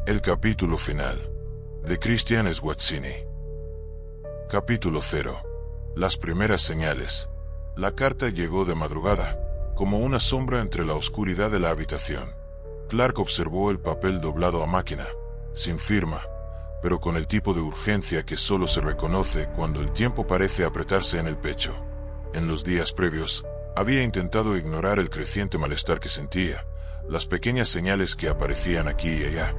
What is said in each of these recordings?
El capítulo final. De Christian Swazzini. Capítulo 0. Las primeras señales. La carta llegó de madrugada, como una sombra entre la oscuridad de la habitación. Clark observó el papel doblado a máquina, sin firma, pero con el tipo de urgencia que solo se reconoce cuando el tiempo parece apretarse en el pecho. En los días previos, había intentado ignorar el creciente malestar que sentía, las pequeñas señales que aparecían aquí y allá,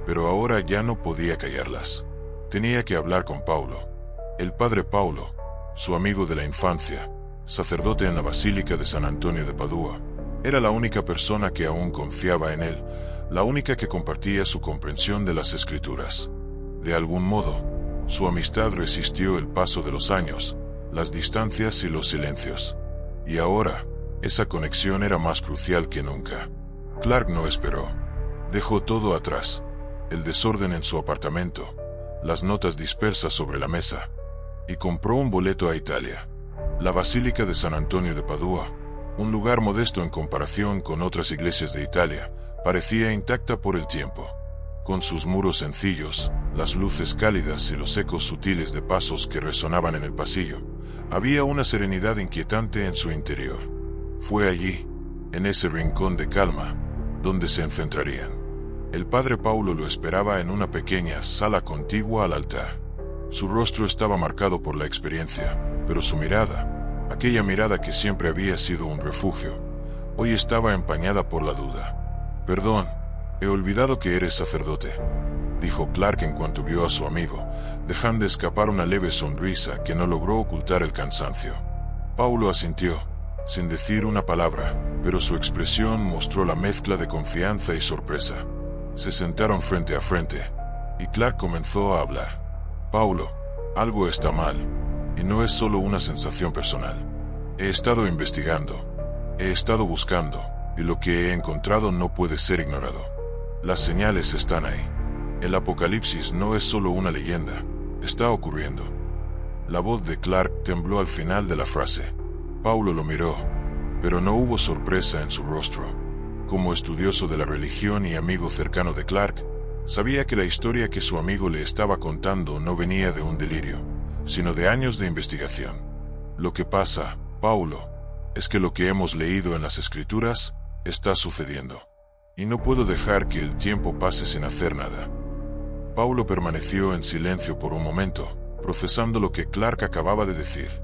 pero ahora ya no podía callarlas. Tenía que hablar con Paulo. El padre Paulo, su amigo de la infancia, sacerdote en la Basílica de San Antonio de Padua, era la única persona que aún confiaba en él, la única que compartía su comprensión de las Escrituras. De algún modo, su amistad resistió el paso de los años, las distancias y los silencios. Y ahora, esa conexión era más crucial que nunca. Clark no esperó. Dejó todo atrás. El desorden en su apartamento, las notas dispersas sobre la mesa, y compró un boleto a Italia. La Basílica de San Antonio de Padua, un lugar modesto en comparación con otras iglesias de Italia, parecía intacta por el tiempo. Con sus muros sencillos, las luces cálidas y los ecos sutiles de pasos que resonaban en el pasillo, había una serenidad inquietante en su interior. Fue allí, en ese rincón de calma, donde se enfrentarían. El padre Paulo lo esperaba en una pequeña sala contigua al altar. Su rostro estaba marcado por la experiencia, pero su mirada, aquella mirada que siempre había sido un refugio, hoy estaba empañada por la duda. «Perdón, he olvidado que eres sacerdote», dijo Clark en cuanto vio a su amigo, dejando escapar una leve sonrisa que no logró ocultar el cansancio. Paulo asintió, sin decir una palabra, pero su expresión mostró la mezcla de confianza y sorpresa. Se sentaron frente a frente, y Clark comenzó a hablar. «Paulo, algo está mal, y no es solo una sensación personal. He estado investigando, he estado buscando, y lo que he encontrado no puede ser ignorado. Las señales están ahí. El apocalipsis no es solo una leyenda, está ocurriendo». La voz de Clark tembló al final de la frase. Paulo lo miró, pero no hubo sorpresa en su rostro. Como estudioso de la religión y amigo cercano de Clark, sabía que la historia que su amigo le estaba contando no venía de un delirio, sino de años de investigación. «Lo que pasa, Paulo, es que lo que hemos leído en las Escrituras está sucediendo, y no puedo dejar que el tiempo pase sin hacer nada». Paulo permaneció en silencio por un momento, procesando lo que Clark acababa de decir.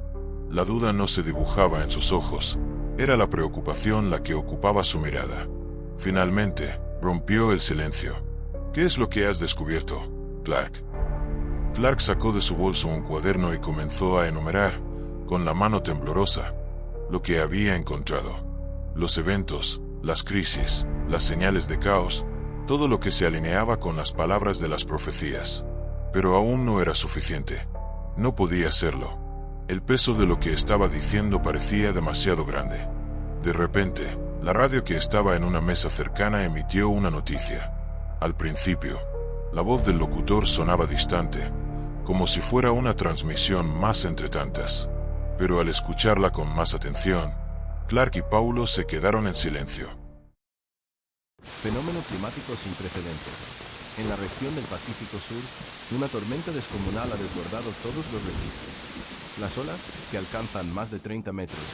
La duda no se dibujaba en sus ojos, era la preocupación la que ocupaba su mirada. Finalmente, rompió el silencio. «¿Qué es lo que has descubierto, Clark?» Clark sacó de su bolso un cuaderno y comenzó a enumerar, con la mano temblorosa, lo que había encontrado. Los eventos, las crisis, las señales de caos, todo lo que se alineaba con las palabras de las profecías. Pero aún no era suficiente. No podía serlo. El peso de lo que estaba diciendo parecía demasiado grande. De repente, la radio que estaba en una mesa cercana emitió una noticia. Al principio, la voz del locutor sonaba distante, como si fuera una transmisión más entre tantas. Pero al escucharla con más atención, Clark y Paulo se quedaron en silencio. Fenómeno climático sin precedentes. En la región del Pacífico Sur, una tormenta descomunal ha desbordado todos los registros. Las olas, que alcanzan más de 30 metros,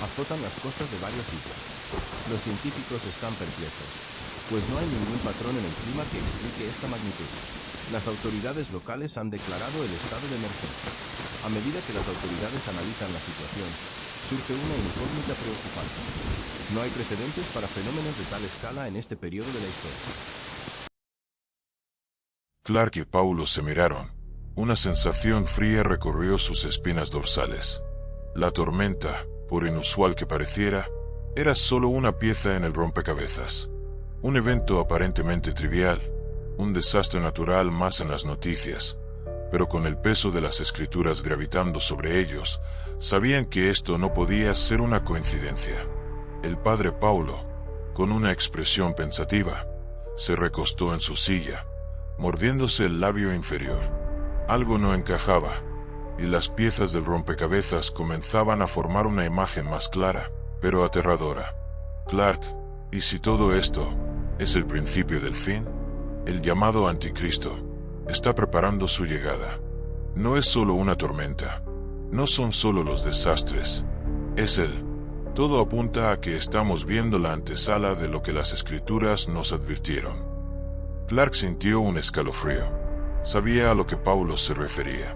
azotan las costas de varias islas. Los científicos están perplejos, pues no hay ningún patrón en el clima que explique esta magnitud. Las autoridades locales han declarado el estado de emergencia. A medida que las autoridades analizan la situación, surge una incógnita preocupante. No hay precedentes para fenómenos de tal escala en este periodo de la historia. Clark y Paulo se miraron. Una sensación fría recorrió sus espinas dorsales. La tormenta, por inusual que pareciera, era solo una pieza en el rompecabezas. Un evento aparentemente trivial, un desastre natural más en las noticias, pero con el peso de las Escrituras gravitando sobre ellos, sabían que esto no podía ser una coincidencia. El padre Paulo, con una expresión pensativa, se recostó en su silla, mordiéndose el labio inferior. Algo no encajaba, y las piezas del rompecabezas comenzaban a formar una imagen más clara, pero aterradora. «Clark, ¿y si todo esto es el principio del fin?», El llamado Anticristo está preparando su llegada. No es solo una tormenta, no son solo los desastres, es Él. Todo apunta a que estamos viendo la antesala de lo que las Escrituras nos advirtieron. Clark sintió un escalofrío. Sabía a lo que Paulo se refería.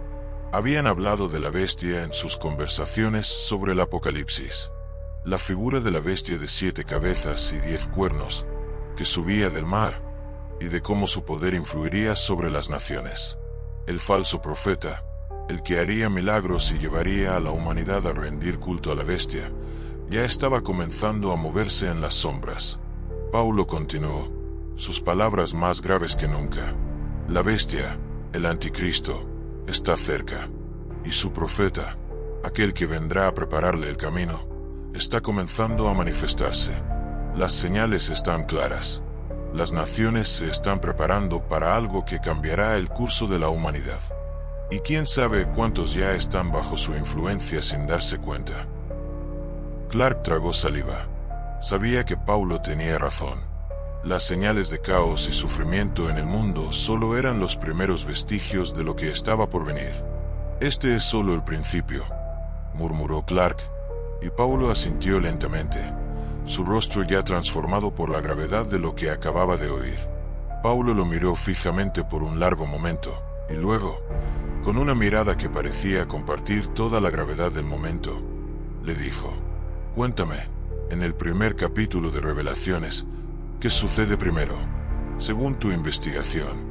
Habían hablado de la bestia en sus conversaciones sobre el Apocalipsis. La figura de la bestia de 7 cabezas y 10 cuernos, que subía del mar, y de cómo su poder influiría sobre las naciones. El falso profeta, el que haría milagros y llevaría a la humanidad a rendir culto a la bestia, ya estaba comenzando a moverse en las sombras. Paulo continuó, sus palabras más graves que nunca. La bestia, el Anticristo, está cerca, y su profeta, aquel que vendrá a prepararle el camino, está comenzando a manifestarse. Las señales están claras. Las naciones se están preparando para algo que cambiará el curso de la humanidad. Y quién sabe cuántos ya están bajo su influencia sin darse cuenta. Clark tragó saliva. Sabía que Paulo tenía razón. Las señales de caos y sufrimiento en el mundo solo eran los primeros vestigios de lo que estaba por venir. Este es solo el principio, murmuró Clark, y Paulo asintió lentamente, su rostro ya transformado por la gravedad de lo que acababa de oír. Paulo lo miró fijamente por un largo momento, y luego, con una mirada que parecía compartir toda la gravedad del momento, le dijo, «Cuéntame, en el primer capítulo de Revelaciones, ¿qué sucede primero, según tu investigación?»